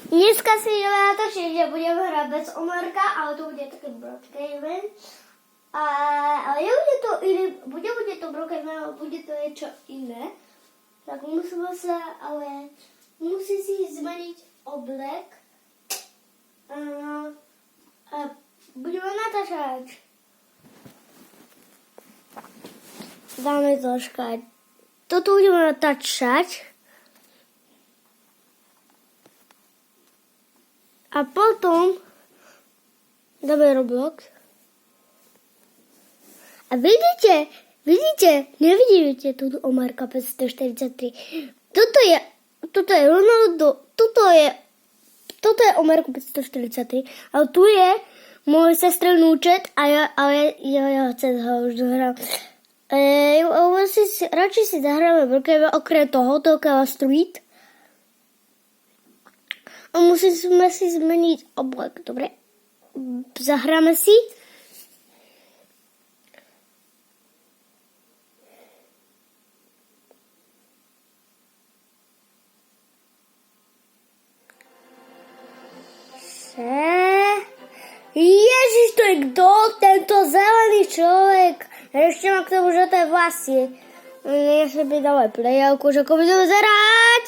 Dneska si ideme natočiť, že budeme hrať bez Omarka, ale to bude také Brookhaven. Ale nebude to iné, bude to Brookhaven, ale bude to niečo iné. Tak musíme sa, ale musí si zmeniť oblek. A budeme natáčať. Dáme troška. Toto budeme natáčať. A potom dáme Roblox. A vidíte, nevidíte tu Omarka 543. Toto je Ronaldo, toto je Omarko 543. Ale tu je môj sestrin účet a ja cez ho už dohrám. Radšej si zahráme Brookhaven okrem toho Tokyo Street. A musíme si zmeniť oblek, dobre? Zahráme si. Ježiš, to je kto? Tento zelený človek. Ešte má k tomu žlté vlasy. Ja si by dávaj plejavku, že ako budeme zerať.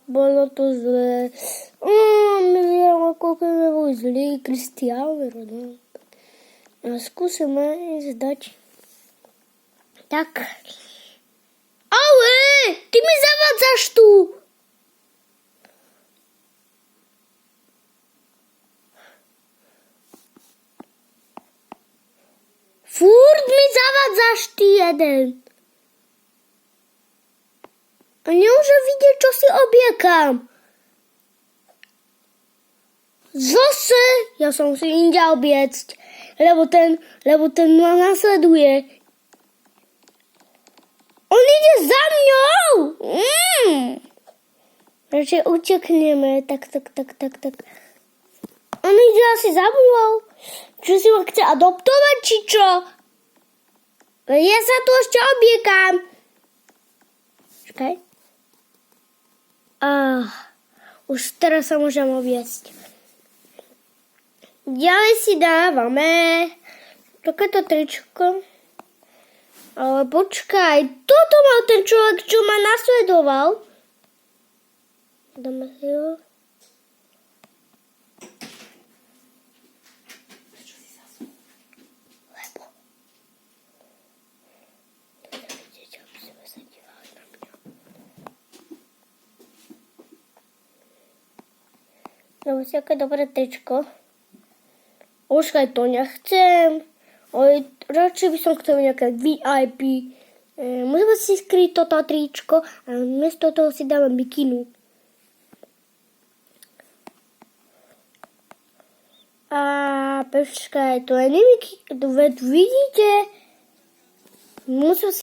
Bolo to zlé. Milión, koľko sme boli zlí. Cristiano Ronaldo. Skúsime ísť dať. Tak. Ale, ty mi zavádzaš tu. Furt mi zavádzaš ty jeden. A nemôžem vidieť, čo si obliekam. Zase, ja som si inde obliecť, lebo ten ma nasleduje. On ide za mňou. Radšej utekneme, tak. On ide asi za mňou. Čo si ma chce adoptovať, či čo? Ja sa tu ešte obliekam. Čakaj. Už teraz sa môžem obliecť. Ďalej si dávame takéto tričko. Ale počkaj, toto mal ten človek, čo ma nasledoval. Dáme si ho. Lebo si aké dobré tričko. Už aj to nechcem. Ale radšej by som chcel nejaké VIP. Môžeme si skryť toto tričko a miesto toho si dávam bikinu. A počkaj, to je nevyký. Vidíte? Musím